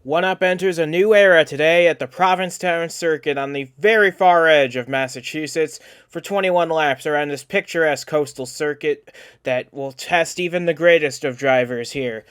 One-Up enters a new era today at the Provincetown circuit on the very far edge of Massachusetts for 21 laps around this picturesque coastal circuit that will test even the greatest of drivers here.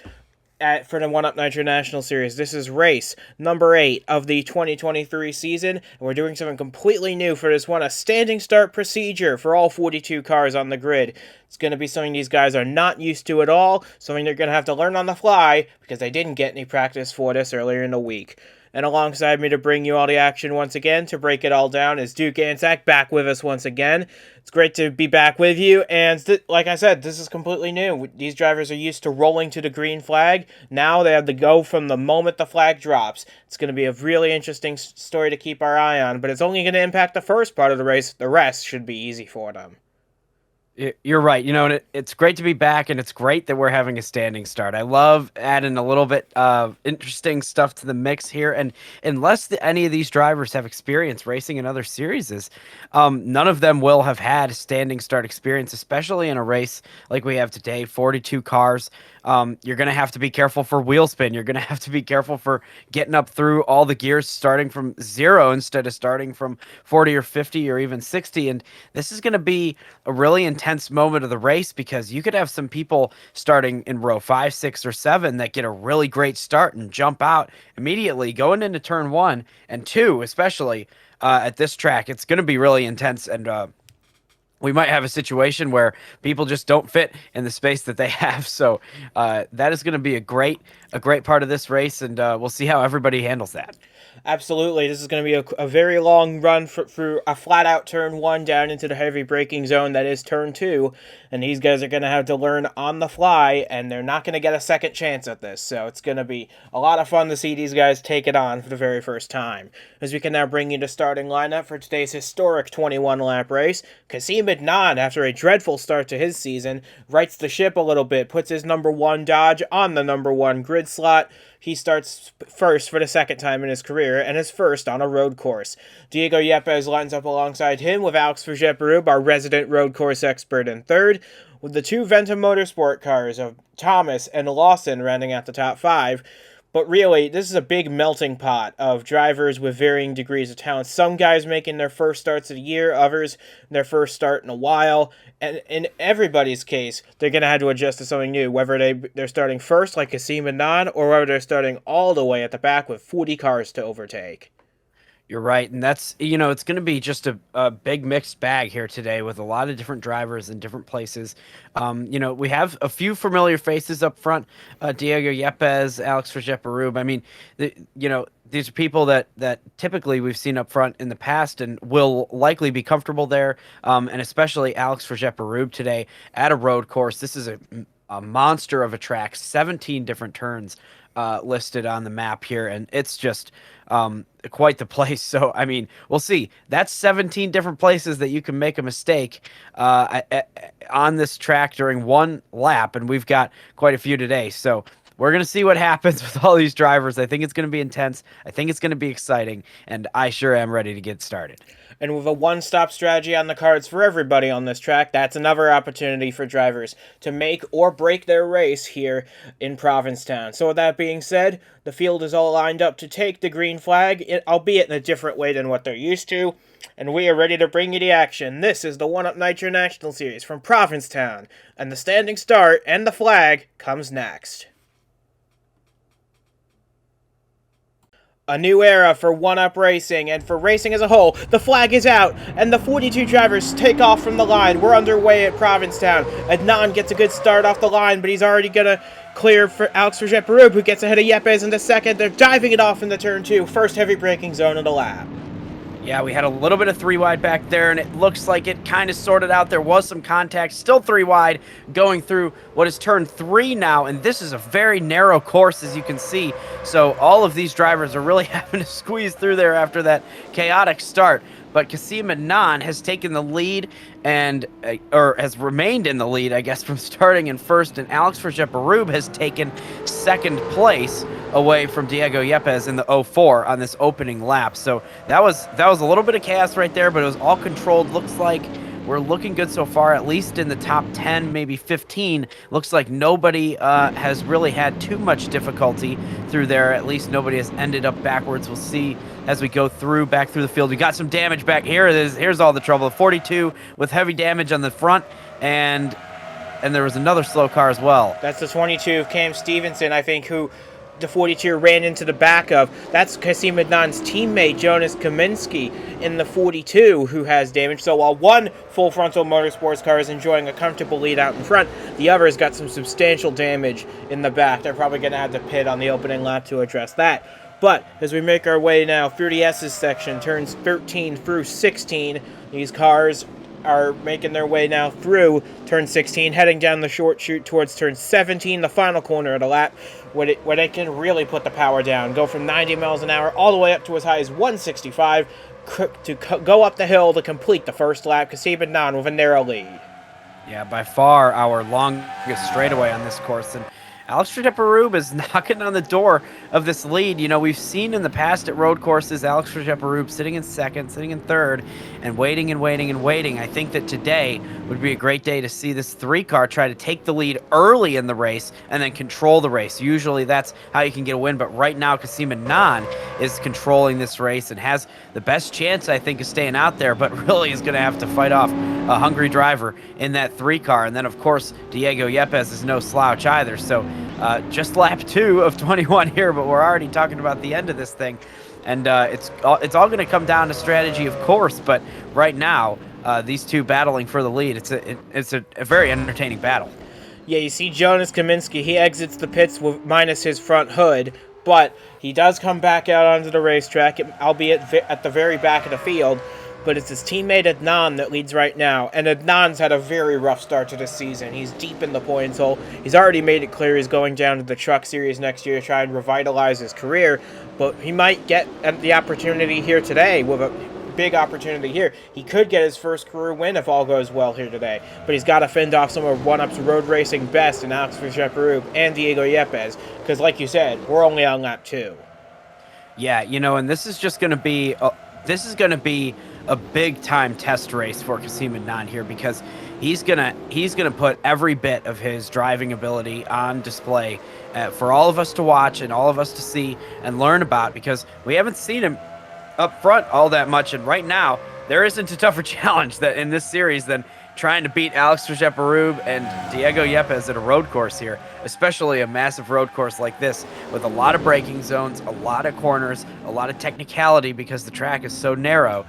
For the One-Up Nitro National Series. This is race number 8 of the 2023 season, and we're doing something completely new for this one, a standing start procedure for all 42 cars on the grid. It's going to be something these guys are not used to at all, something they're going to have to learn on the fly, because they didn't get any practice for this earlier in the week. And alongside me to bring you all the action once again, to break it all down, is Duke Anzac back with us once again. It's great to be back with you, and like I said, this is completely new. These drivers are used to rolling to the green flag. Now they have to go from the moment the flag drops. It's going to be a really interesting story to keep our eye on, but it's only going to impact the first part of the race. The rest should be easy for them. You're right. And it's great to be back, and it's great that we're having a standing start. I love adding a little bit of interesting stuff to the mix here. And unless any of these drivers have experience racing in other series, none of them will have had standing start experience, especially in a race like we have today, 42 cars. You're going to have to be careful for wheel spin. You're going to have to be careful for getting up through all the gears starting from 0 instead of starting from 40 or 50 or even 60. And this is going to be a really intense moment of the race, because you could have some people starting in row 5, 6, or 7 that get a really great start and jump out immediately going into turn 1 and 2, especially at this track. It's going to be really intense, and we might have a situation where people just don't fit in the space that they have. So that is going to be a great part of this race, and we'll see how everybody handles that. Absolutely. This is going to be a very long run through a flat-out turn 1 down into the heavy braking zone that is turn 2, and these guys are going to have to learn on the fly, and they're not going to get a second chance at this, so it's going to be a lot of fun to see these guys take it on for the very first time. As we can now bring you the starting lineup for today's historic 21-lap race, Kasim Adnan, after a dreadful start to his season, rights the ship a little bit, puts his number 1 Dodge on the number 1 grid slot. He starts first for the second time in his career, and is first on a road course. Diego Yepes lines up alongside him with Alex Vergeperub, our resident road course expert, in third, with the 2 Venta Motorsport cars of Thomas and Lawson rounding out the top 5. But really, this is a big melting pot of drivers with varying degrees of talent. Some guys making their first starts of the year, others their first start in a while. And in everybody's case, they're going to have to adjust to something new, whether they're starting first like Kasim Adnan, or whether they're starting all the way at the back with 40 cars to overtake. You're right, and that's, it's going to be just a big mixed bag here today with a lot of different drivers in different places. We have a few familiar faces up front, Diego Yepes, Alex Vergeperub. I mean, these are people that typically we've seen up front in the past and will likely be comfortable there, and especially Alex Vergeperub today at a road course. This is a monster of a track, 17 different turns listed on the map here, and it's just quite the place. So, I mean, we'll see. That's 17 different places that you can make a mistake on this track during one lap, and we've got quite a few today. So we're going to see what happens with all these drivers. I think it's going to be intense. I think it's going to be exciting, and I sure am ready to get started. And with a one-stop strategy on the cards for everybody on this track, that's another opportunity for drivers to make or break their race here in Provincetown. So with that being said, the field is all lined up to take the green flag, albeit in a different way than what they're used to. And we are ready to bring you the action. This is the One-Up Nitro National Series from Provincetown, and the standing start and the flag comes next. A new era for One-Up Racing, and for racing as a whole. The flag is out, and the 42 drivers take off from the line. We're underway at Provincetown. Adnan gets a good start off the line, but he's already going to clear for Alex Vergeperub, who gets ahead of Yepes in the second. They're diving it off in the turn 2. First heavy braking zone of the lap. Yeah, we had a little bit of 3 wide back there, and it looks like it kind of sorted out. There was some contact, still 3 wide, going through what is turn 3 now, and this is a very narrow course, as you can see. So all of these drivers are really having to squeeze through there after that chaotic start. But Kasim Adnan has taken the lead or has remained in the lead, I guess, from starting in first, and Alex Vergeperub has taken second place away from Diego Yepes in the 04 on this opening lap. So that was a little bit of chaos right there, but it was all controlled, looks like, we're looking good so far, at least in the top 10, maybe 15. Looks like nobody has really had too much difficulty through there. At least nobody has ended up backwards. We'll see as we go back through the field. We got some damage back here. Here's all the trouble. 42 with heavy damage on the front, and there was another slow car as well. That's the 22 of Cam Stevenson, I think, who the 42 ran into the back of. That's Kasim Adnan's teammate, Jonas Kaminski, in the 42, who has damage. So while one full frontal motorsports car is enjoying a comfortable lead out in front, the other has got some substantial damage in the back. They're probably going to have to pit on the opening lap to address that. But as we make our way now through the S's section, turns 13 through 16, these cars are making their way now through turn 16, heading down the short chute towards turn 17, the final corner of the lap, where they can really put the power down, go from 90 miles an hour all the way up to as high as 165 to go up the hill to complete the first lap. Kasim Adnan with a narrow lead. Yeah, by far our longest straightaway on this course, and Alex Trejeparub is knocking on the door of this lead. You know, we've seen in the past at road courses Alex Trejeparub sitting in second, sitting in third, and waiting and waiting and waiting. I think that today would be a great day to see this 3-car try to take the lead early in the race and then control the race. Usually that's how you can get a win, but right now Kasim Adnan is controlling this race and has the best chance, I think, of staying out there, but really is going to have to fight off a hungry driver in that 3-car. And then, of course, Diego Yepes is no slouch either, so just lap 2 of 21 here, but we're already talking about the end of this thing. And it's all going to come down to strategy, of course, but right now, these two battling for the lead, it's a very entertaining battle. Yeah, you see Jonas Kaminski, he exits the pits with minus his front hood, but he does come back out onto the racetrack, albeit at the very back of the field. But it's his teammate Adnan that leads right now, and Adnan's had a very rough start to this season. He's deep in the points hole. He's already made it clear he's going down to the Truck Series next year to try and revitalize his career, but he might get the opportunity here today with a big opportunity here. He could get his first career win if all goes well here today, but he's got to fend off some of 1UP's road racing best in Alex Trejeparub and Diego Yepes, because like you said, we're only on lap 2. Yeah, you know, and this is just going to be a big time test race for Kasim Adnan here, because he's gonna put every bit of his driving ability on display for all of us to watch and all of us to see and learn about, because we haven't seen him up front all that much, and right now there isn't a tougher challenge that in this series than trying to beat Alex Trejeparub and Diego Yepes at a road course here, especially a massive road course like this with a lot of braking zones, a lot of corners, a lot of technicality because the track is so narrow.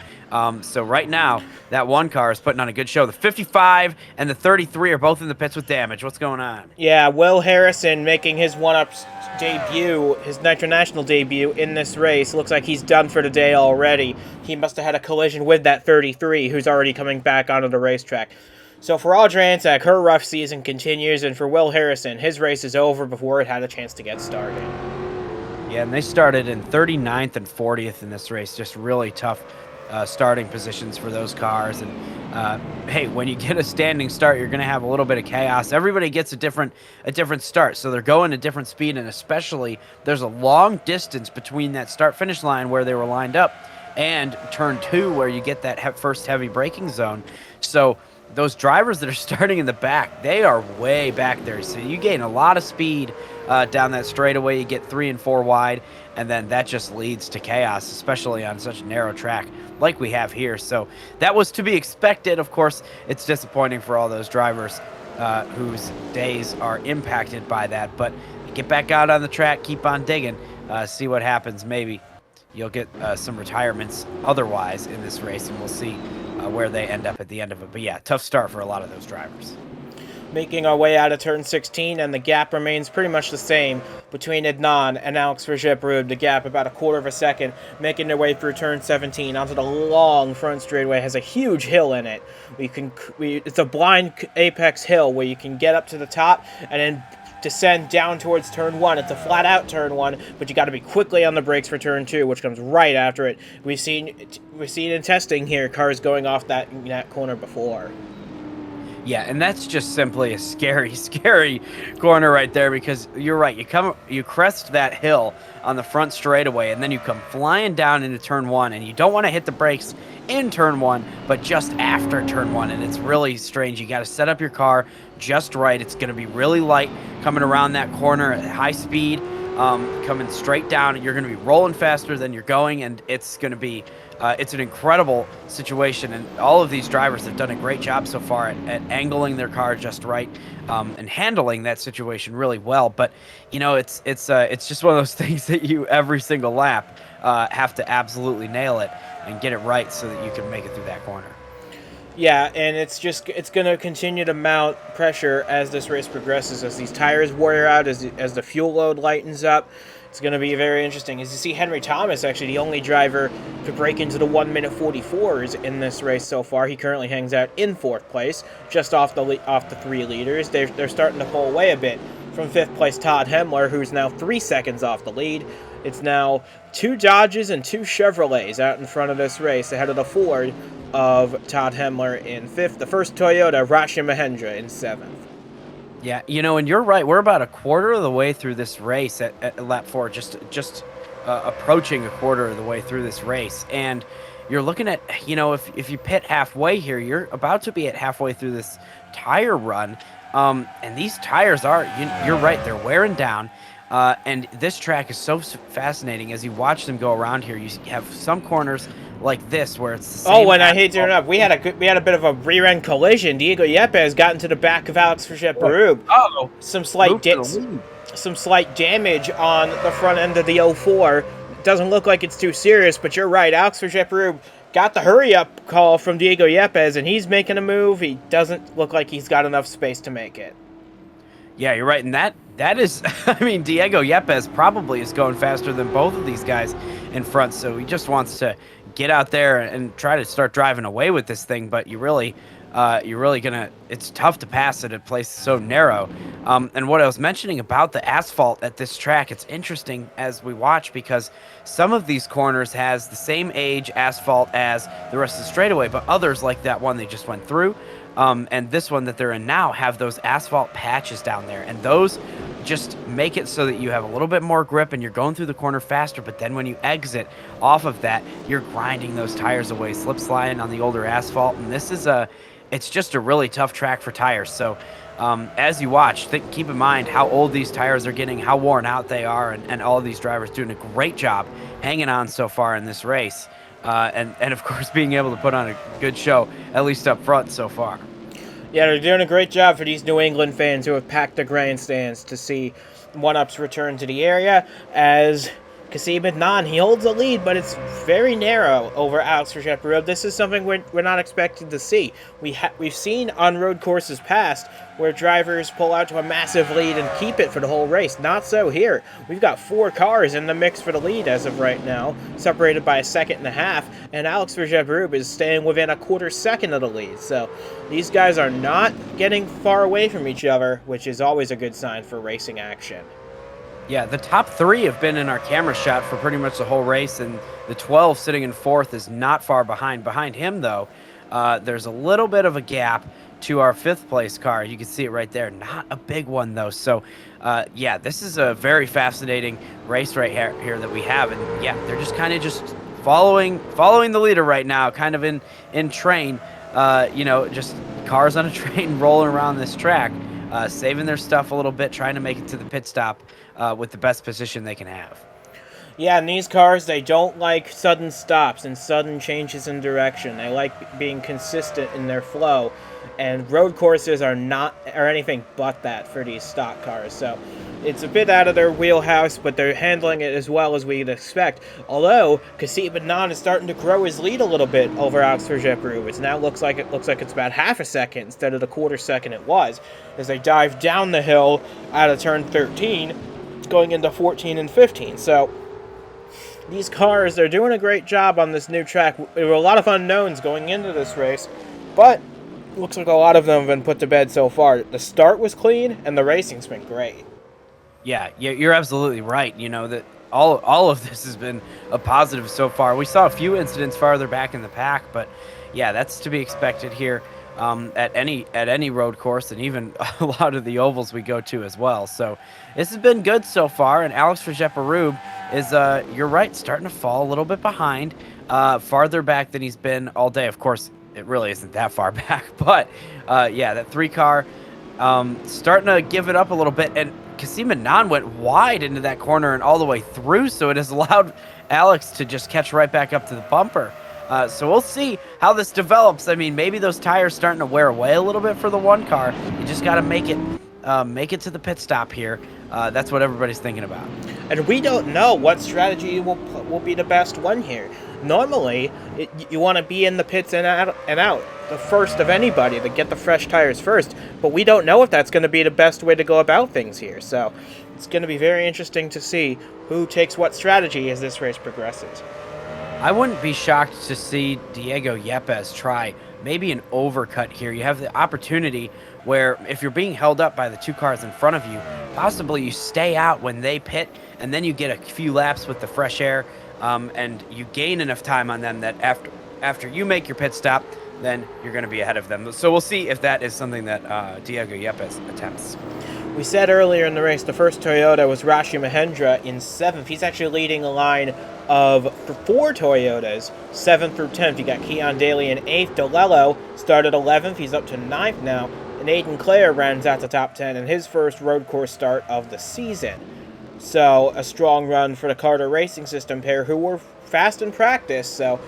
So right now, that 1 car is putting on a good show. The 55 and the 33 are both in the pits with damage. What's going on? Yeah, Will Harrison making his 1UP's debut, his Nitro National debut in this race. Looks like he's done for the day already. He must have had a collision with that 33, who's already coming back onto the racetrack. So for Audra Anczak, her rough season continues, and for Will Harrison, his race is over before it had a chance to get started. Yeah, and they started in 39th and 40th in this race. Just really tough starting positions for those cars. And hey, when you get a standing start, you're going to have a little bit of chaos. Everybody gets a different start, so they're going a different speed, and especially there's a long distance between that start-finish line where they were lined up and turn 2 where you get that first heavy braking zone. So those drivers that are starting in the back, they are way back there. So you gain a lot of speed down that straightaway. You get 3 and 4 wide, and then that just leads to chaos, especially on such a narrow track like we have here. So that was to be expected. Of course, it's disappointing for all those drivers whose days are impacted by that. But get back out on the track, keep on digging, see what happens. Maybe you'll get some retirements otherwise in this race, and we'll see where they end up at the end of it. But yeah, tough start for a lot of those drivers. Making our way out of turn 16, and the gap remains pretty much the same between Adnan and Alex Trejeparub. The gap about a quarter of a second, making their way through turn 17 onto the long front straightaway. Has a huge hill in it. It's a blind apex hill where you can get up to the top and then descend down towards turn 1. It's a flat out turn 1, but you got to be quickly on the brakes for turn 2, which comes right after it. We've seen in testing here cars going off that corner before. Yeah, and that's just simply a scary, scary corner right there because you're right. You crest that hill on the front straightaway, and then you come flying down into turn one, and you don't want to hit the brakes in turn one, but just after turn one, and it's really strange. You got to set up your car just right. It's going to be really light coming around that corner at high speed, coming straight down, and you're going to be rolling faster than you're going, and it's going to be it's an incredible situation, and all of these drivers have done a great job so far at angling their car just right, and handling that situation really well. But it's just one of those things that you every single lap have to absolutely nail it and get it right so that you can make it through that corner. Yeah, and it's going to continue to mount pressure as this race progresses, as these tires wear out, as the fuel load lightens up. It's going to be very interesting. As you see, Henry Thomas, actually the only driver to break into the 1 minute 44s in this race so far. He currently hangs out in fourth place, just off the 3 leaders. They're starting to pull away a bit from fifth place Todd Hemler, who's now 3 seconds off the lead. It's now 2 Dodges and 2 Chevrolets out in front of this race, ahead of the Ford of Todd Hemler in fifth. The first Toyota, Rashi Mahendra, in seventh. Yeah, and you're right. We're about a quarter of the way through this race at lap 4, just approaching a quarter of the way through this race, and you're looking at, if you pit halfway here, you're about to be at halfway through this tire run, and these tires you're right, they're wearing down. And this track is so fascinating as you watch them go around here. You have some corners like this where it's the same. Oh, and I hate to interrupt. We had a bit of a rear-end collision. Diego Yepes got into the back of Alex Verget-Berube. Oh, some slight damage on the front end of the 04. Doesn't look like it's too serious, but you're right. Alex Verget-Berube got the hurry-up call from Diego Yepes, and he's making a move. He doesn't look like he's got enough space to make it. Yeah, you're right, and that is, I mean, Diego Yepes probably is going faster than both of these guys in front, so he just wants to get out there and try to start driving away with this thing, but you're really gonna, it's tough to pass at a place so narrow. And what I was mentioning about the asphalt at this track, it's interesting as we watch because some of these corners has the same age asphalt as the rest of the straightaway, but others, like that one they just went through, and this one that they're in now, have those asphalt patches down there, and those just make it so that you have a little bit more grip and you're going through the corner faster, but then when you exit off of that, you're grinding those tires away, slip sliding on the older asphalt, and it's just a really tough track for tires. So as you watch, keep in mind how old these tires are getting, how worn out they are, and all of these drivers doing a great job hanging on so far in this race, and of course being able to put on a good show, at least up front so far. Yeah, they're doing a great job for these New England fans who have packed the grandstands to see One-Up's return to the area, as Kasim Adnan, he holds the lead, but it's very narrow over Alex Verget-Berube. This is something we're not expecting to see. We've seen on road courses past where drivers pull out to a massive lead and keep it for the whole race. Not so here. We've got 4 cars in the mix for the lead as of right now, separated by a second and a half, and Alex Verget-Berube is staying within a quarter second of the lead. So these guys are not getting far away from each other, which is always a good sign for racing action. Yeah, the top 3 have been in our camera shot for pretty much the whole race, and the 12 sitting in 4th is not far behind. Behind him, though, there's a little bit of a gap to our 5th place car. You can see it right there. Not a big one, though. So, yeah, this is a very fascinating race right here that we have. And, yeah, they're just kind of just following the leader right now, kind of in train, just cars on a train rolling around this track, saving their stuff a little bit, trying to make it to the pit stop with the best position they can have. Yeah, and these cars, they don't like sudden stops and sudden changes in direction. They like being consistent in their flow, and road courses are anything but that for these stock cars. So it's a bit out of their wheelhouse, but they're handling it as well as we'd expect. Although Kasim Adnan is starting to grow his lead a little bit over Alex Verget-Berube. It now looks like it's about half a second instead of the quarter second it was, as they dive down the hill out of turn 13, going into 14 and 15. So these cars, they're doing a great job on this new track. There were a lot of unknowns going into this race, but looks like a lot of them have been put to bed so far. The start was clean, and the racing's been great. Yeah, you're absolutely right. That all of this has been a positive so far. We saw a few incidents farther back in the pack, but yeah, that's to be expected here. at any road course, and even a lot of the ovals we go to as well. So this has been good so far. And Alex Verjeperub is, you're right, starting to fall a little bit behind, farther back than he's been all day. Of course, it really isn't that far back, but yeah, that 3 car starting to give it up a little bit. And Kasim Anand went wide into that corner and all the way through, so it has allowed Alex to just catch right back up to the bumper. So we'll see how this develops. I mean, maybe those tires starting to wear away a little bit for the 1 car. You just got to make it to the pit stop here. That's what everybody's thinking about. And we don't know what strategy will be the best one here. Normally, you want to be in the pits and out the first of anybody to get the fresh tires first. But we don't know if that's going to be the best way to go about things here. So it's going to be very interesting to see who takes what strategy as this race progresses. I wouldn't be shocked to see Diego Yepes try maybe an overcut here. You have the opportunity where if you're being held up by the 2 cars in front of you, possibly you stay out when they pit, and then you get a few laps with the fresh air, and you gain enough time on them that after you make your pit stop, then you're going to be ahead of them. So we'll see if that is something that Diego Yepes attempts. We said earlier in the race the first Toyota was Rashi Mahendra in 7th. He's actually leading a line of 4 Toyotas, 7th through 10th. You got Keon Daly in 8th. DeLello started 11th. He's up to 9th now. And Aiden Clare rounds out the top 10 in his first road course start of the season. So a strong run for the Carter Racing System pair, who were fast in practice. So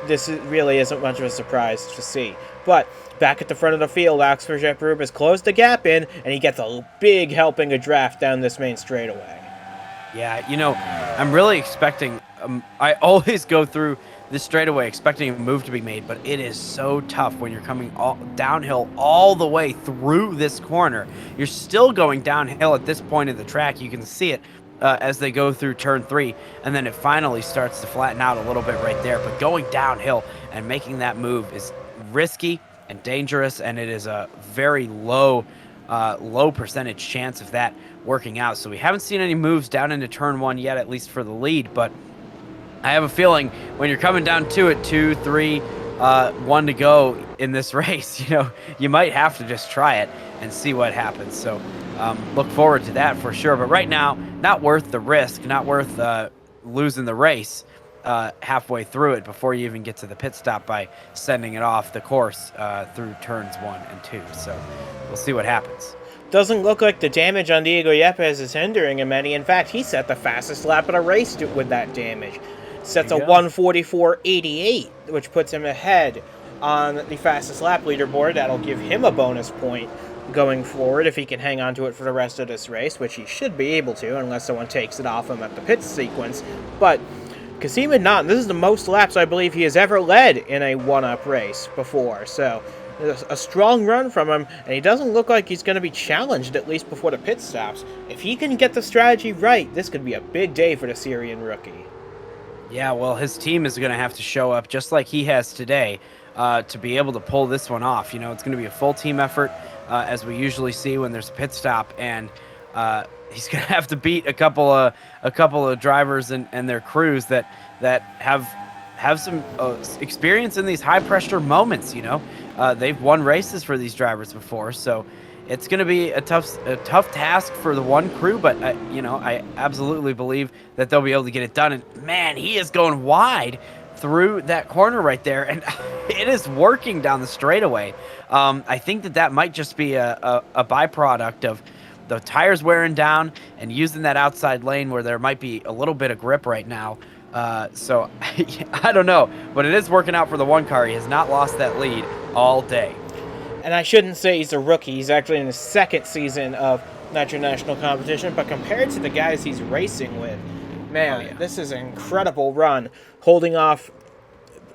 this really isn't much of a surprise to see. But back at the front of the field, Alex Verjeperub has closed the gap in, and he gets a big helping of draft down this main straightaway. Yeah, I'm really expecting, I always go through this straightaway expecting a move to be made, but it is so tough when you're coming downhill all the way through this corner. You're still going downhill at this point of the track. You can see it as they go through turn 3, and then it finally starts to flatten out a little bit right there. But going downhill and making that move is risky and dangerous, and it is a very low percentage chance of that working out. So we haven't seen any moves down into turn 1 yet, at least for the lead, but I have a feeling when you're coming down to it, 2, 3, 1 to go in this race, you might have to just try it and see what happens. So look forward to that for sure. But right now, not worth the risk, not worth losing the race halfway through it before you even get to the pit stop by sending it off the course through turns 1 and 2. So we'll see what happens. Doesn't look like the damage on Diego Yepes is hindering him any. In fact, he set the fastest lap of the race with that damage. Sets a 1:44.88, which puts him ahead on the fastest lap leaderboard. That'll give him a bonus point going forward if he can hang on to it for the rest of this race, which he should be able to unless someone takes it off him at the pit sequence. But Kasim Anand, this is the most laps I believe he has ever led in a one-up race before. So a strong run from him, and he doesn't look like he's going to be challenged, at least before the pit stops. If he can get the strategy right, this could be a big day for the Syrian rookie. Yeah, well, his team is going to have to show up just like he has today to be able to pull this one off. It's going to be a full team effort, as we usually see when there's a pit stop, and he's going to have to beat a couple of drivers and their crews that have some experience in these high pressure moments. They've won races for these drivers before, so it's going to be a tough task for the one crew, but I absolutely believe that they'll be able to get it done. And man, he is going wide through that corner right there, and it is working down the straightaway. I think that might just be a byproduct of the tires wearing down and using that outside lane where there might be a little bit of grip right now. So I don't know, but it is working out for the 1 car. He has not lost that lead all day. And I shouldn't say he's a rookie. He's actually in his 2nd season of Nitro National competition. But compared to the guys he's racing with, man, This is an incredible run. Holding off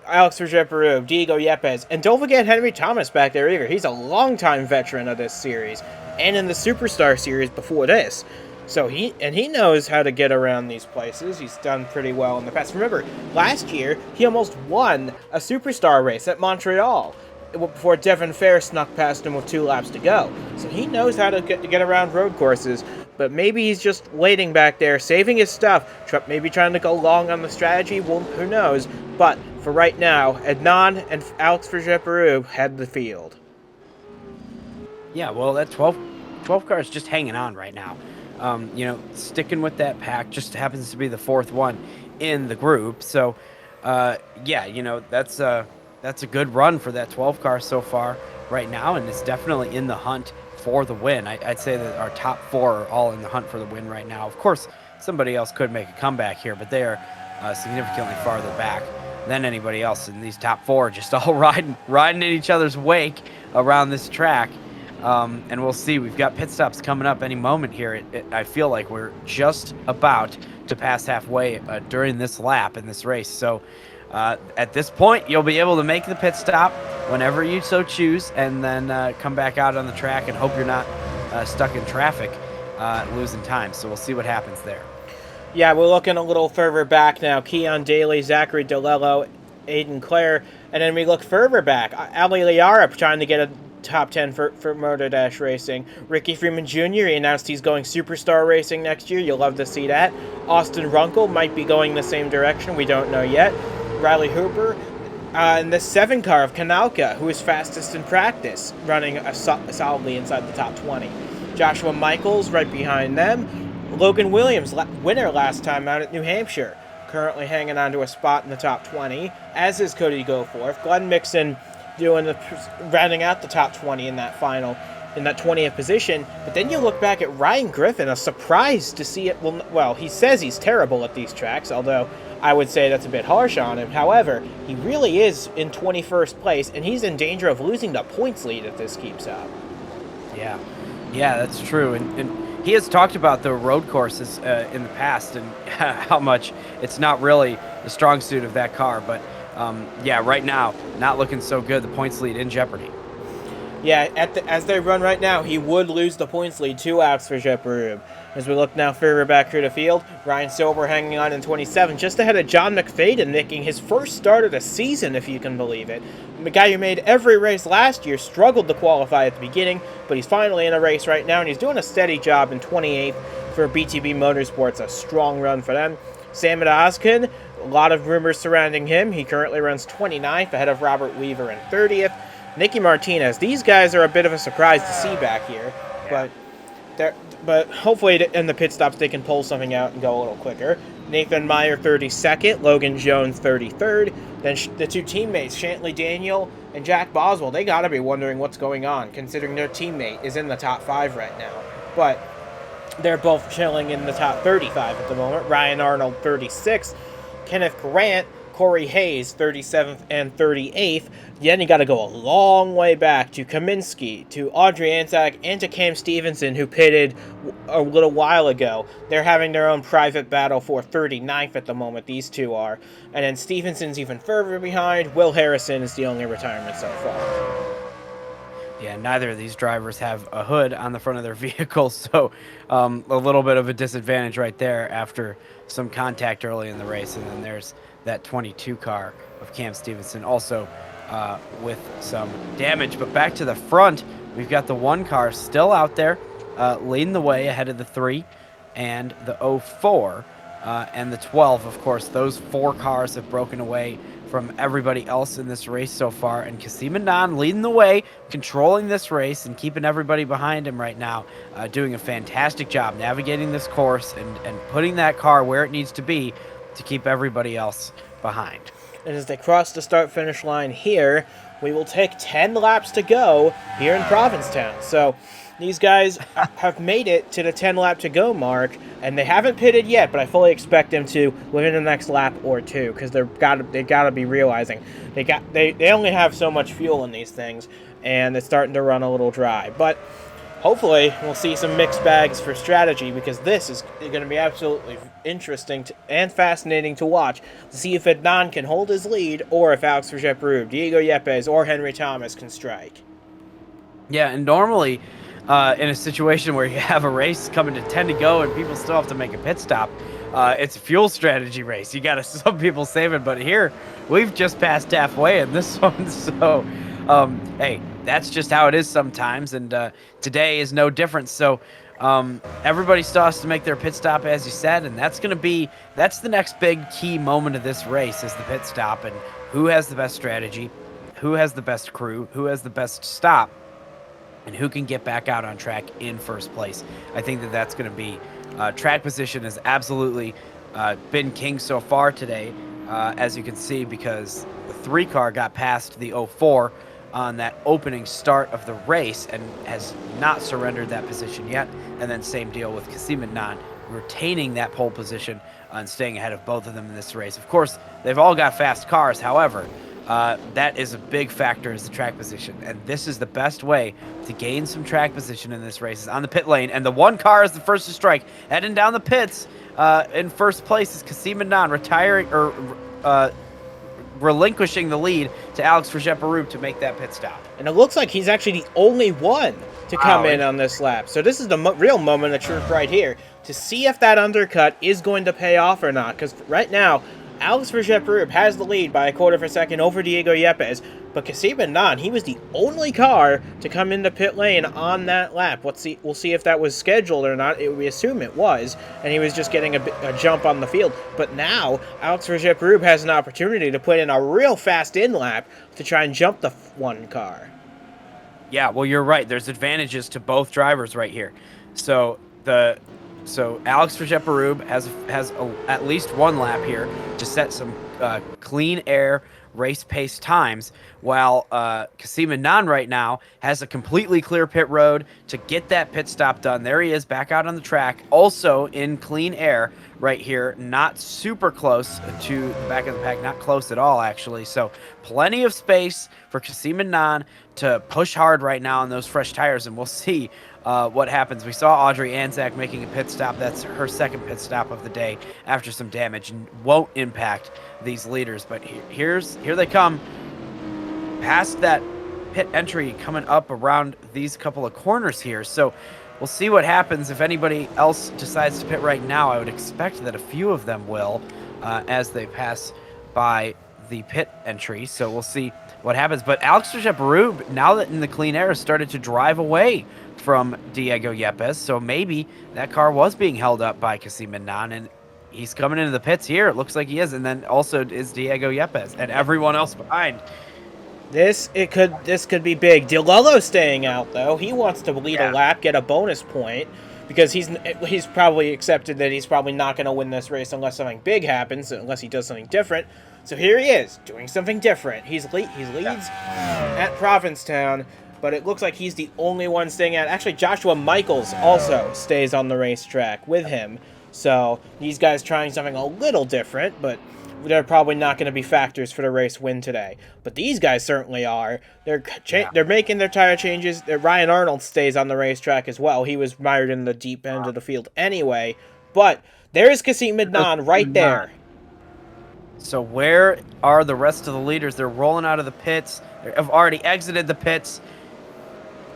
Alex Verjeperub, Diego Yepes, and don't forget Henry Thomas back there either. He's a longtime veteran of this series, and in the Superstar series before this. So he knows how to get around these places. He's done pretty well in the past. Remember, last year, he almost won a Superstar race at Montreal before Devin Fair snuck past him with 2 laps to go. So he knows how to get around road courses, but maybe he's just waiting back there, saving his stuff, maybe trying to go long on the strategy. Well, who knows? But for right now, Adnan and Alex Verjeperub head the field. Yeah, well, that 12 car is just hanging on right now. Sticking with that pack, just happens to be the fourth one in the group. So, yeah, that's a good run for that 12 car so far right now, and it's definitely in the hunt for the win. I'd say that our top four are all in the hunt for the win right now. Of course, somebody else could make a comeback here, but they are significantly farther back than anybody else. And these top four just all riding in each other's wake around this track. And we'll see. We've got pit stops coming up any moment here. I feel like we're just about to pass halfway during this lap in this race. So at this point, you'll be able to make the pit stop whenever you so choose, and then come back out on the track and hope you're not stuck in traffic, losing time. So we'll see what happens there. Yeah, we're looking a little further back now. Keon Daly, Zachary DeLello, Aiden Clare, and then we look further back. Ali Liara trying to get a top 10 for Motor Dash Racing. Ricky Freeman Jr., he announced he's going Superstar Racing next year. You'll love to see that. Austin Runkle might be going the same direction. We don't know yet. Riley Hooper, and the 7 car of Kanalka, who is fastest in practice, running solidly inside the top 20. Joshua Michaels right behind them. Logan Williams, winner last time out at New Hampshire, currently hanging on to a spot in the top 20, as is Cody Goforth. Glenn Mixon rounding out the top 20 in that 20th position. But then you look back at Ryan Griffin, a surprise to see it. Well, he says he's terrible at these tracks, although I would say that's a bit harsh on him. However, he really is in 21st place, and he's in danger of losing the points lead if this keeps up. Yeah, that's true. And he has talked about the road courses in the past and how much it's not really the strong suit of that car. But right now, not looking so good. The points lead in jeopardy. Yeah, as they run right now, he would lose the points lead 2 laps for Jeparub. As we look now further back through the field, Ryan Silver hanging on in 27, just ahead of John McFadden, making his first start of the season, if you can believe it. The guy who made every race last year struggled to qualify at the beginning, but he's finally in a race right now, and he's doing a steady job in 28th for BTB Motorsports, a strong run for them. Sam Oskin, a lot of rumors surrounding him. He currently runs 29th, ahead of Robert Weaver in 30th. Nicky Martinez, these guys are a bit of a surprise to see back here, but hopefully in the pit stops they can pull something out and go a little quicker. Nathan Meyer 32nd, Logan Jones 33rd, then the 2 teammates, Shantley Daniel and Jack Boswell, they gotta be wondering what's going on, considering their teammate is in the top 5 right now. But they're both chilling in the top 35 at the moment. Ryan Arnold 36th, Kenneth Grant, Corey Hayes 37th and 38th. Then you got to go a long way back to Kaminsky, to Audrey Anzac, and to Cam Stevenson, who pitted a little while ago. They're having their own private battle for 39th at the moment, these two are. And then Stevenson's even further behind. Will Harrison is the only retirement so far. Yeah, neither of these drivers have a hood on the front of their vehicles, so a little bit of a disadvantage right there after some contact early in the race. And then there's that 22 car of Cam Stevenson also with some damage. But back to the front, we've got the 1 car still out there leading the way ahead of the 3 and the 04 and the 12. Of course, those 4 cars have broken away from everybody else in this race so far, and Kasim Anand leading the way, controlling this race and keeping everybody behind him right now, doing a fantastic job navigating this course and putting that car where it needs to be to keep everybody else behind. And as they cross the start-finish line here, we will take 10 laps to go here in Provincetown. So these guys have made it to the 10-lap-to-go mark, and they haven't pitted yet, but I fully expect them to within the next lap or two, because they gotta be realizing they only have so much fuel in these things, and it's starting to run a little dry. But hopefully we'll see some mixed bags for strategy, because this is going to be absolutely interesting and fascinating to watch, to see if Adnan can hold his lead, or if Alex Verjeprud, Diego Yepes, or Henry Thomas can strike. Yeah, and normally in a situation where you have a race coming to 10 to go and people still have to make a pit stop, it's a fuel strategy race. You got some people saving, but here we've just passed halfway in this one. So, hey, that's just how it is sometimes. And today is no different. So everybody still has to make their pit stop, as you said. And that's the next big key moment of this race is the pit stop, and who has the best strategy, who has the best crew, who has the best stop. and who can get back out on track in first place. I think that that's going to be track position has absolutely been king so far today, as you can see, because the 3 car got past the 04 on that opening start of the race and has not surrendered that position yet. And then same deal with Kasim Adnan, retaining that pole position and staying ahead of both of them in this race. Of course, they've all got fast cars. However, that is a big factor, is the track position. And this is the best way to gain some track position in this race, is on the pit lane. And the 1 car is the first to strike. Heading down the pits in first place is Kasim Adnan, retiring or relinquishing the lead to Alex Vergepperub to make that pit stop. And it looks like he's actually the only one to come in on this lap. So this is the real moment of truth right here, to see if that undercut is going to pay off or not. Because right now, Alex Vergepperub has the lead by a quarter of a second over Diego Yepes, but Kasim Adnan, he was the only car to come into pit lane on that lap. We'll see if that was scheduled or not. We assume it was, and he was just getting a jump on the field. But now, Alex Vergepperub has an opportunity to put in a real fast in lap to try and jump the 1 car. Yeah, well, you're right. There's advantages to both drivers right here. So Alex Vergepperub has at least 1 lap here to set some clean air race pace times, while Kasim Adnan right now has a completely clear pit road to get that pit stop done. There he is, back out on the track, also in clean air right here, not super close to the back of the pack, not close at all actually. So plenty of space for Kasim Adnan to push hard right now on those fresh tires, and we'll see what happens. We saw Audrey Anzac making a pit stop. That's her 2nd pit stop of the day after some damage, and won't impact these leaders. But here they come past that pit entry, coming up around these couple of corners here. So we'll see what happens if anybody else decides to pit right now. I would expect that a few of them will as they pass by the pit entry. So we'll see what happens. But Alex Vergepperub, now that in the clean air, started to drive away from Diego Yepes. So maybe that car was being held up by Kasim Adnan, and he's coming into the pits here. It looks like he is. And then also is Diego Yepes and everyone else behind. This could be big. DeLello staying out, though. He wants to lead a lap, get a bonus point, because he's probably accepted that he's probably not going to win this race unless something big happens, unless he does something different. So here he is, doing something different. He leads at Provincetown, but it looks like he's the only one staying out. Actually, Joshua Michaels also stays on the racetrack with him. So these guys trying something a little different, but they're probably not going to be factors for the race win today. But these guys certainly are. They're making their tire changes. Ryan Arnold stays on the racetrack as well. He was mired in the deep end of the field anyway. But there's Kasim Adnan right there. So where are the rest of the leaders? They're rolling out of the pits. They have already exited the pits.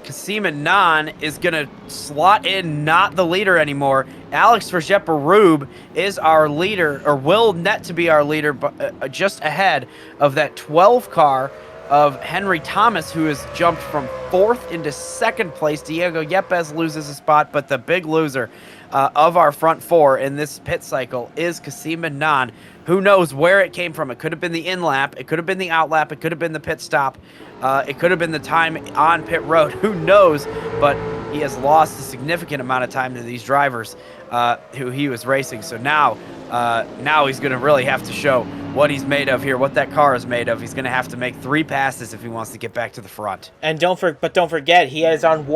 Kasim Adnan is going to slot in, not the leader anymore. Alex Vergepperub is our leader, or will net to be our leader, but just ahead of that 12 car of Henry Thomas, who has jumped from 4th into 2nd place. Diego Yepes loses a spot, but the big loser of our front 4 in this pit cycle is Kasim Adnan. Who knows where it came from? It could have been the in lap. It could have been the out lap. It could have been the pit stop. It could have been the time on pit road. Who knows? But he has lost a significant amount of time to these drivers who he was racing. So now he's going to really have to show what he's made of here, what that car is made of. He's going to have to make 3 passes if he wants to get back to the front. And don't forget, he has on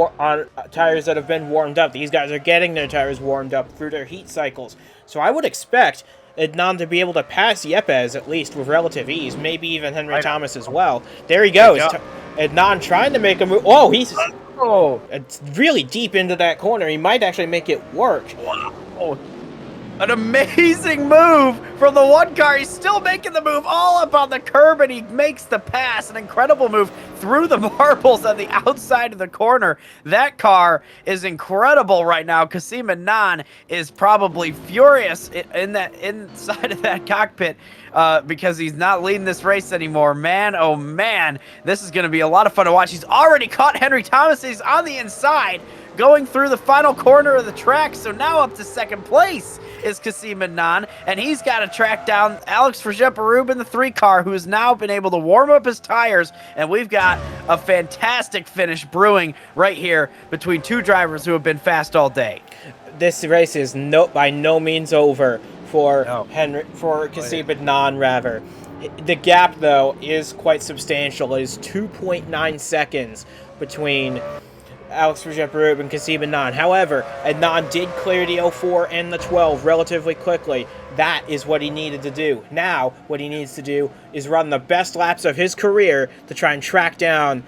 tires that have been warmed up. These guys are getting their tires warmed up through their heat cycles. So I would expect Adnan to be able to pass Yepes at least with relative ease, maybe even Henry Thomas as well. There he goes. Adnan trying to make a move. Oh, it's really deep into that corner. He might actually make it work. Wow. An amazing move from the 1 car. He's still making the move all up on the curb, and he makes the pass. An incredible move through the marbles on the outside of the corner. That car is incredible right now. Kasim Adnan is probably furious inside of that cockpit because he's not leading this race anymore. Man, oh man, this is going to be a lot of fun to watch. He's already caught Henry Thomas. He's on the inside. going through the final corner of the track. So now up to second place is Kasim Adnan, and he's got to track down Alex Verjeperub in the 3-car, who has now been able to warm up his tires, and we've got a fantastic finish brewing right here between two drivers who have been fast all day. This race is by no means over for Kasim Adnan, rather. The gap, though, is quite substantial. It is 2.9 seconds between Alex Verjeperub and Kasim Adnan. However, Adnan did clear the 04 and the 12 relatively quickly. That is what he needed to do. Now, what he needs to do is run the best laps of his career to try and track down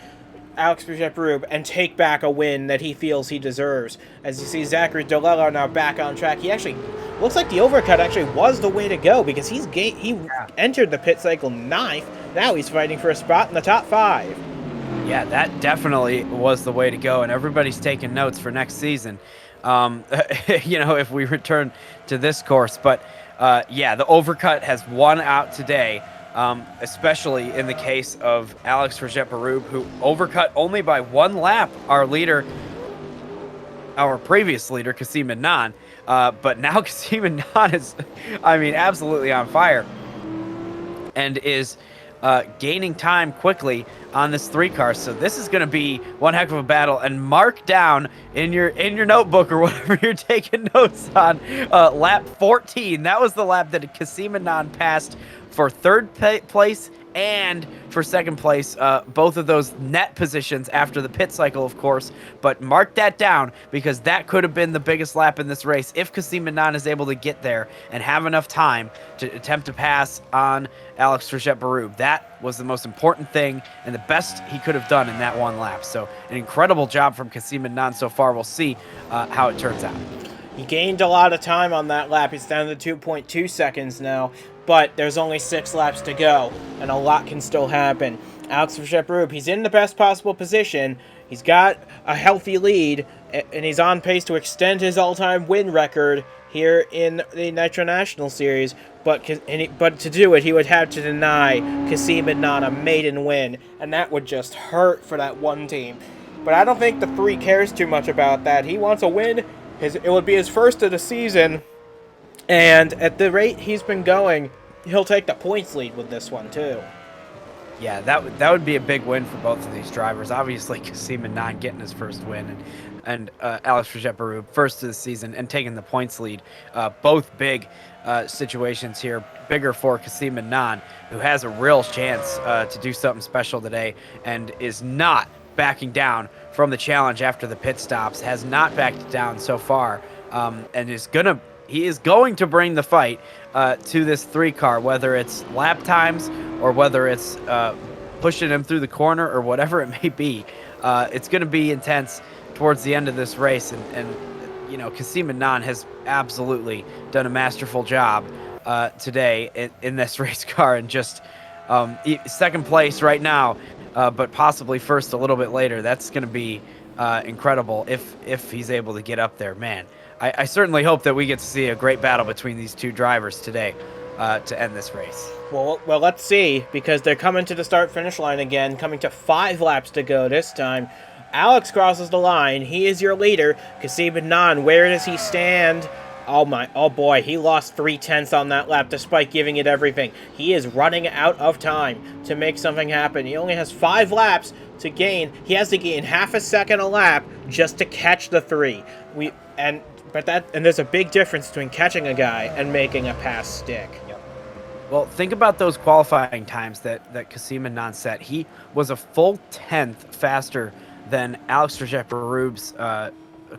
Alex Verjeperub and take back a win that he feels he deserves. As you see, Zachary Delello now back on track. He actually looks like the overcut actually was the way to go, because he entered the pit cycle 9th. Now he's fighting for a spot in the top 5. Yeah, that definitely was the way to go, and everybody's taking notes for next season. If we return to this course, but yeah, the overcut has won out today. Especially in the case of Alex Verjeperub, who overcut only by 1 lap our previous leader, Kasim Adnan. But now Kasim Adnan is, absolutely on fire, and is gaining time quickly on this 3-car. So this is going to be one heck of a battle. And mark down in your notebook or whatever you're taking notes on, lap 14. That was the lap that Kasim Adnan passed for 3rd place and for 2nd place, both of those net positions after the pit cycle, of course. But mark that down, because that could have been the biggest lap in this race if Kasim Adnan is able to get there and have enough time to attempt to pass on Alex Verjeperub. That was the most important thing and the best he could have done in that 1 lap. So an incredible job from Kasim Adnan so far. We'll see how it turns out. He gained a lot of time on that lap. He's down to 2.2 seconds now, but there's only 6 laps to go, and a lot can still happen. Alex Verjeperub, he's in the best possible position. He's got a healthy lead, and he's on pace to extend his all-time win record here in the Nitro National Series. But to do it, he would have to deny Kasim Adnan a maiden win, and that would just hurt for that one team. But I don't think the 3 cares too much about that. He wants a win. It would be his first of the season, and at the rate he's been going, he'll take the points lead with this one too. Yeah, that would be a big win for both of these drivers. Obviously, Kasim Adnan getting his first win, and Alex Verjeperub first of the season and taking the points lead. Both big situations here. Bigger for Kasim Adnan, who has a real chance to do something special today and is not backing down from the challenge after the pit stops. Has not backed down so far, and he is going to bring the fight to this 3-car, whether it's lap times or whether it's pushing him through the corner or whatever it may be. It's going to be intense towards the end of this race, and Kasim Adnan has absolutely done a masterful job today in this race car, and just 2nd place right now, but possibly first a little bit later. That's going to be incredible if he's able to get up there, man. I certainly hope that we get to see a great battle between these 2 drivers today to end this race. Well, let's see, because they're coming to the start-finish line again, coming to 5 laps to go this time. Alex crosses the line. He is your leader. Kasim Adnan, where does he stand? Oh boy, he lost 3/10 on that lap despite giving it everything. He is running out of time to make something happen. He only has 5 laps to gain. He has to gain half a second a lap just to catch the 3. And there's a big difference between catching a guy and making a pass stick. Yep. Well, think about those qualifying times that Kasim Adnan set. He was a full 10th faster than Alex Verjeperub's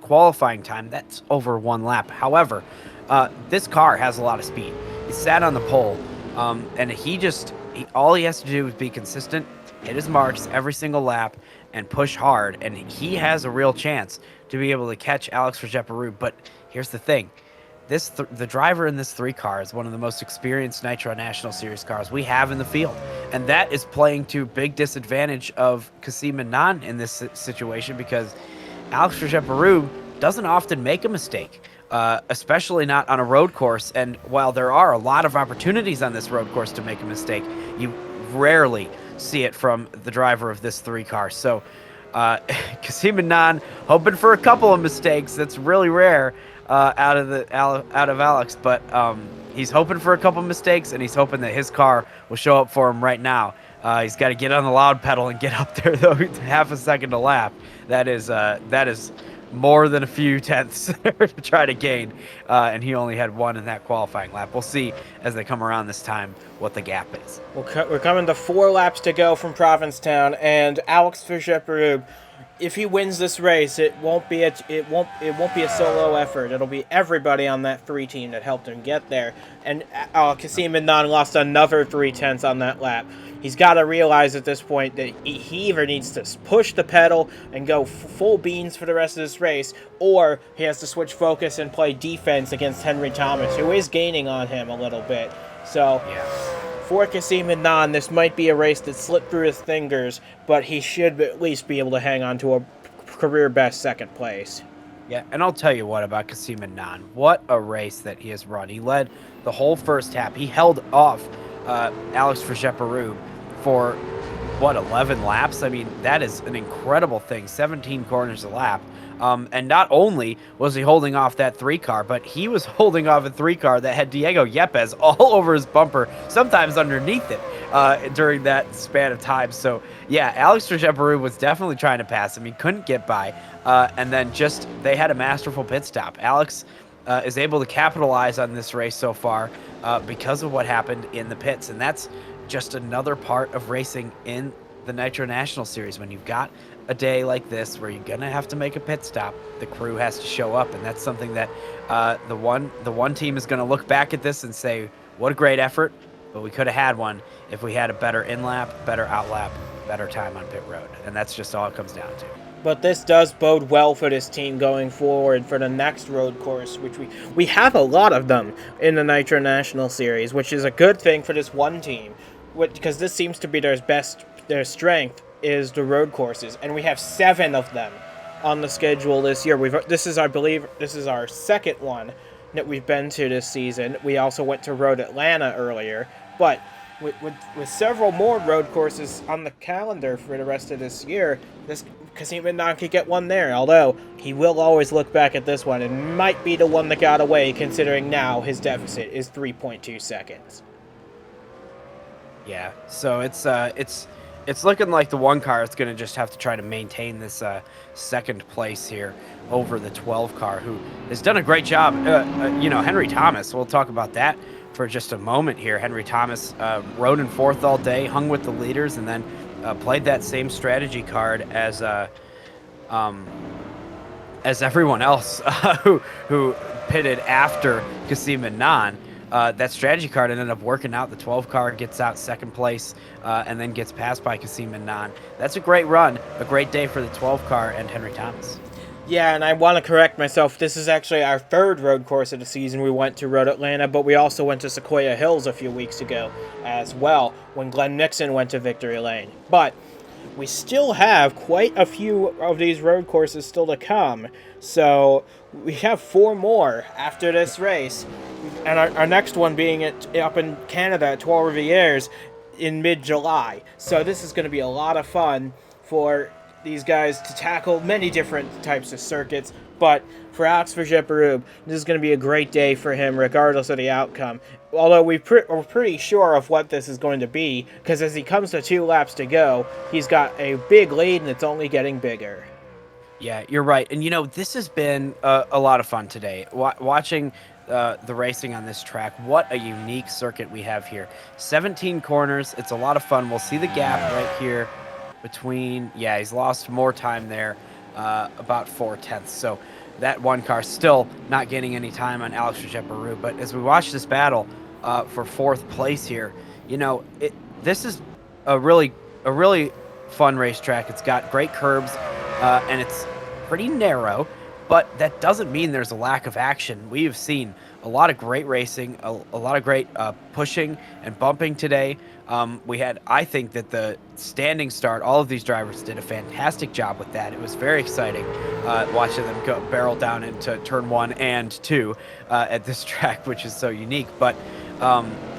qualifying time. That's over 1 lap. However, this car has a lot of speed. He sat on the pole, and all he has to do is be consistent, hit his marks every single lap, and push hard, and he has a real chance to be able to catch Alex Verjeperub. But here's the thing. The driver in this 3-car is one of the most experienced Nitro National Series cars we have in the field, and that is playing to big disadvantage of Kasim Adnan in this situation, because Alex Verjeperub doesn't often make a mistake, especially not on a road course. And while there are a lot of opportunities on this road course to make a mistake, you rarely see it from the driver of this 3-car. So Kasim Anan hoping for a couple of mistakes. That's really rare out of Alex, but he's hoping for a couple of mistakes, and he's hoping that his car will show up for him right now. He's got to get on the loud pedal and get up there though. Half a second a lap. That is more than a few tenths to try to gain, and he only had one in that qualifying lap. We'll see as they come around this time what the gap is. We're coming to 4 laps to go from Provincetown, and Alex Fischer-Perube, if he wins this race, it won't be a solo effort. It'll be everybody on that 3 team that helped him get there. And Kasim Anan lost another 3/10 on that lap. He's got to realize at this point that he either needs to push the pedal and go full beans for the rest of this race, or he has to switch focus and play defense against Henry Thomas, who is gaining on him a little bit. So, Yeah. For Kasim Anan, this might be a race that slipped through his fingers, but he should at least be able to hang on to a career-best second place. Yeah, and I'll tell you what about Kasim Anan. What a race that he has run. He led the whole first half. He held off Alex Fischer-Perube for, 11 laps? I mean, that is an incredible thing. 17 corners a lap. And not only was he holding off that 3 car, but he was holding off a 3 car that had Diego Yepes all over his bumper, sometimes underneath it during that span of time. So, yeah, Alex Fischer-Perube was definitely trying to pass him. He couldn't get by. And then they had a masterful pit stop. Alex is able to capitalize on this race so far because of what happened in the pits. And that's just another part of racing in the Nitro National Series. When you've got a day like this where you're gonna have to make a pit stop, the crew has to show up, and that's something that the one team is gonna look back at this and say, what a great effort, but we could have had one if we had a better in-lap, better out-lap, better time on pit road. And that's just all it comes down to. But this does bode well for this team going forward for the next road course, which we have a lot of them in the Nitro National Series, which is a good thing for this one team, because this seems to be their strength is the road courses, and we have 7 of them on the schedule this year. This is our second one that we've been to this season. We also went to Road Atlanta earlier, but with several more road courses on the calendar for the rest of this year, this Kasim Anan could get one there, although he will always look back at this one and might be the one that got away, considering now his deficit is 3.2 seconds. Yeah, so it's looking like the 1 car is going to just have to try to maintain this second place here over the 12 car, who has done a great job. Henry Thomas, we'll talk about that for just a moment here. Henry Thomas rode in 4th all day, hung with the leaders, and then played that same strategy card as everyone else who pitted after Kasim Anan. That strategy card ended up working out. The 12 car gets out second place and then gets passed by Kasim Anan. That's a great run, a great day for the 12 car and Henry Thomas. Yeah, and I want to correct myself. This is actually our 3rd road course of the season. We went to Road Atlanta, but we also went to Sequoia Hills a few weeks ago as well, when Glenn Nixon went to Victory Lane. But we still have quite a few of these road courses still to come. So we have 4 more after this race. And our next one being up in Canada at Trois Rivières in mid-July. So this is going to be a lot of fun for these guys to tackle many different types of circuits. But for Alex Fischer-Perube, this is going to be a great day for him regardless of the outcome. Although we're pretty sure of what this is going to be, because as he comes to 2 laps to go, he's got a big lead and it's only getting bigger. Yeah, you're right. And, this has been a lot of fun today. Watching the racing on this track, what a unique circuit we have here. 17 corners. It's a lot of fun. We'll see the gap right here between, he's lost more time there, about 4/10. So that 1 car still not getting any time on Alex Fischer-Perube. But as we watch this battle for 4th place here, this is a really fun racetrack. It's got great curbs, and it's pretty narrow, but that doesn't mean there's a lack of action. We have seen a lot of great racing, a lot of great pushing and bumping today. I think that the standing start, all of these drivers did a fantastic job with that. It was very exciting watching them go barrel down into turn 1 and 2 at this track, which is so unique. But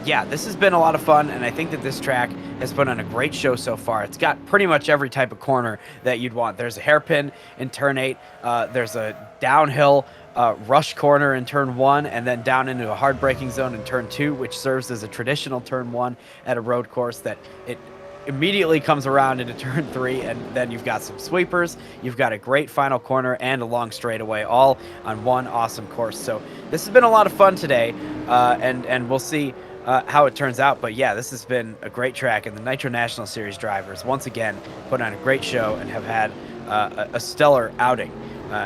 yeah, this has been a lot of fun, and I think that this track has put on a great show so far. It's got pretty much every type of corner that you'd want. There's a hairpin in turn 8, there's a downhill rush corner in turn 1, and then down into a hard braking zone in turn 2, which serves as a traditional turn 1 at a road course that it immediately comes around into turn 3, and then you've got some sweepers, you've got a great final corner, and a long straightaway, all on one awesome course. So this has been a lot of fun today, and we'll see how it turns out. But yeah, this has been a great track, and the Nitro National Series drivers once again put on a great show and have had a stellar outing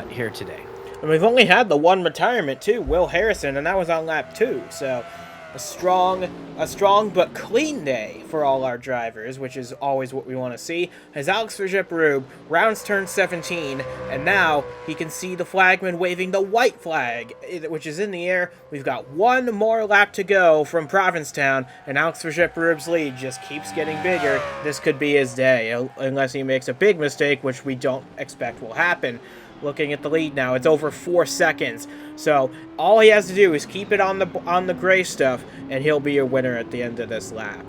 here today. And we've only had the one retirement too, Will Harrison, and that was on lap 2. So a strong but clean day for all our drivers, which is always what we want to see. As Alex Vergepperub rounds turn 17, and now he can see the flagman waving the white flag, which is in the air. We've got one more lap to go from Provincetown, and Alex Vergepperub's lead just keeps getting bigger. This could be his day, unless he makes a big mistake, which we don't expect will happen. Looking at the lead now, it's over 4 seconds. So all he has to do is keep it on the gray stuff, and he'll be a winner at the end of this lap.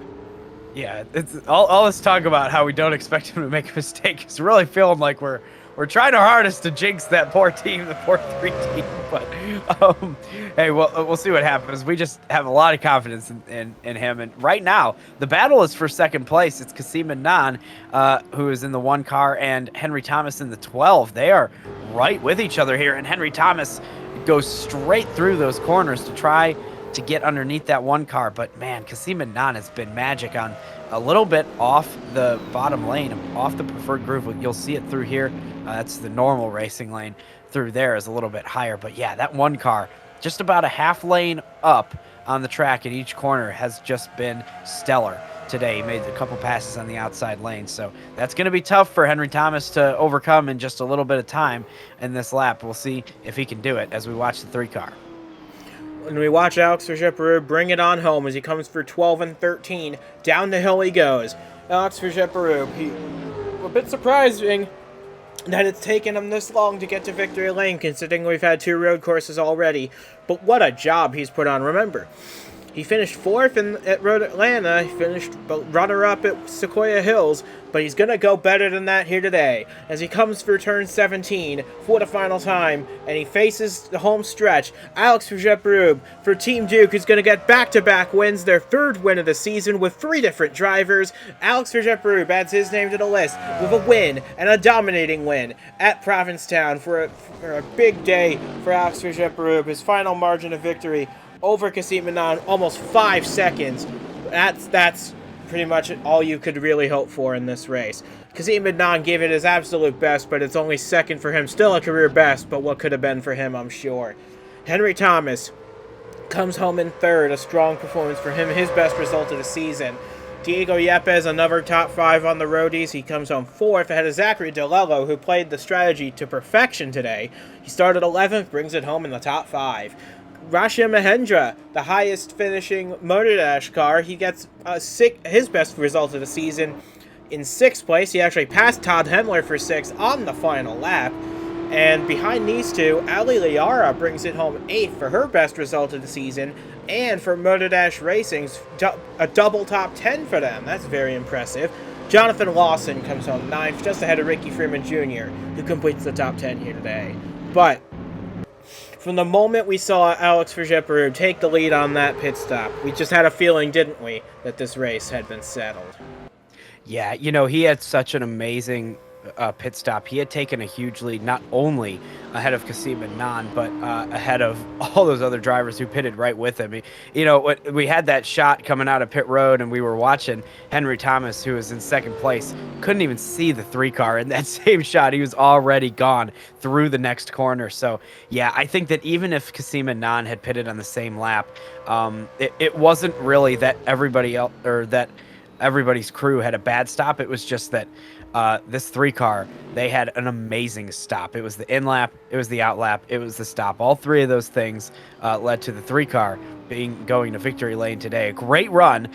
Yeah, it's all this talk about how we don't expect him to make a mistake is really feeling like we're trying our hardest to jinx that poor team, the poor 3 team. But hey, we'll see what happens. We just have a lot of confidence in him. And right now, the battle is for second place. It's Kasim Adnan, who is in the 1 car, and Henry Thomas in the 12. They are right with each other here, and Henry Thomas goes straight through those corners to try to get underneath that 1 car. But man, Kasim Adnan has been magic on a little bit off the bottom lane, off the preferred groove. You'll see it through here. That's the normal racing lane. Through there is a little bit higher. But yeah, that 1 car, just about a half lane up on the track in each corner, has just been stellar today. He made a couple passes on the outside lane. So that's going to be tough for Henry Thomas to overcome in just a little bit of time in this lap. We'll see if he can do it as we watch the 3 car. When we watch Alex Vergepperub bring it on home as he comes for 12 and 13, down the hill he goes. Alex Vergepperub, a bit surprising that it's taken him this long to get to victory lane, considering we've had 2 road courses already. But what a job he's put on. Remember, he finished 4th at Road Atlanta, he finished runner-up at Sequoia Hills, but he's going to go better than that here today, as he comes for turn 17 for the final time, and he faces the home stretch. Alex Vergepperub for Team Duke is going to get back-to-back wins, their 3rd win of the season with 3 different drivers. Alex Vergepperub adds his name to the list with a win, and a dominating win at Provincetown for a big day for Alex Vergepperub, his final margin of victory over Kasim Adnan, almost 5 seconds. That's pretty much all you could really hope for in this race. Kasim Adnan gave it his absolute best, but it's only 2nd for him. Still a career best, but what could have been for him, I'm sure. Henry Thomas comes home in 3rd, a strong performance for him, his best result of the season. Diego Yepes, another top 5 on the roadies. He comes home 4th ahead of Zachary DeLello, who played the strategy to perfection today. He started 11th, brings it home in the top 5. Rashia Mahendra, the highest finishing Motor Dash car, he gets his best result of the season in 6th place. He actually passed Todd Hemler for 6th on the final lap. And behind these two, Ali Liara brings it home 8th for her best result of the season. And for Motor Dash Racing's a double top 10 for them. That's very impressive. Jonathan Lawson comes home 9th, just ahead of Ricky Freeman Jr., who completes the top 10 here today. But from the moment we saw Alex Vergepperub take the lead on that pit stop, we just had a feeling, didn't we, that this race had been settled. Yeah, you know, he had such an amazing pit stop. He had taken a huge lead, not only ahead of Kasim Adnan, but ahead of all those other drivers who pitted right with him. You know, we had that shot coming out of pit road, and we were watching Henry Thomas, who was in 2nd place, couldn't even see the 3 car in that same shot. He was already gone through the next corner. So yeah, I think that even if Kasim Adnan had pitted on the same lap, it wasn't really that everybody else, or that everybody's crew had a bad stop. It was just that this 3 car, they had an amazing stop. It was the in lap, it was the out lap, it was the stop. All 3 of those things led to the 3 car going to victory lane today. A great run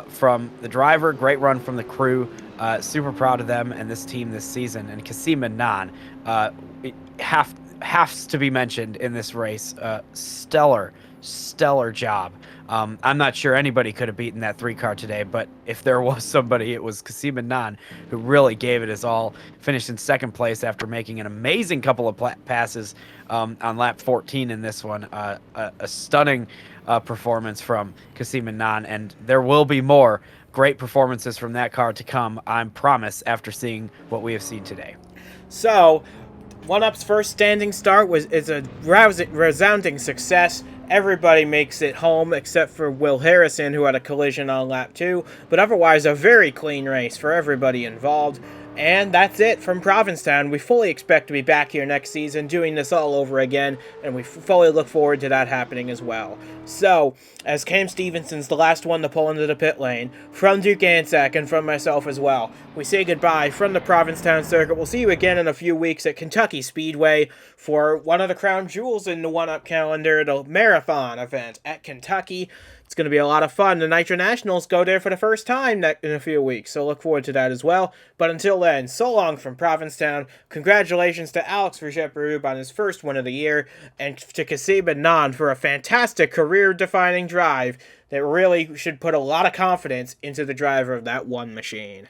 from the driver, great run from the crew. Super proud of them and this team this season. And Kasim Adnan has to be mentioned in this race. Stellar stellar job. I'm not sure anybody could have beaten that 3 car today, but if there was somebody, it was Kasim Nan, who really gave it his all. Finished in second place after making an amazing couple of passes on lap 14 in this one. A stunning performance from Kasim Nan, and there will be more great performances from that car to come, I promise, after seeing what we have seen today. So, One Up's first standing start is a resounding success. Everybody makes it home except for Will Harrison, who had a collision on lap 2, but otherwise a very clean race for everybody involved. And that's it from Provincetown. We fully expect to be back here next season doing this all over again, and we fully look forward to that happening as well. So, as Cam Stevenson's the last one to pull into the pit lane, from Duke Ansack and from myself as well, we say goodbye from the Provincetown circuit. We'll see you again in a few weeks at Kentucky Speedway for one of the crown jewels in the One Up calendar, the marathon event at Kentucky. It's going to be a lot of fun. The Nitro Nationals go there for the first time in a few weeks, so look forward to that as well. But until then, so long from Provincetown. Congratulations to Alex Vergepperub on his first win of the year, and to Kasim Nan for a fantastic career-defining drive that really should put a lot of confidence into the driver of that one machine.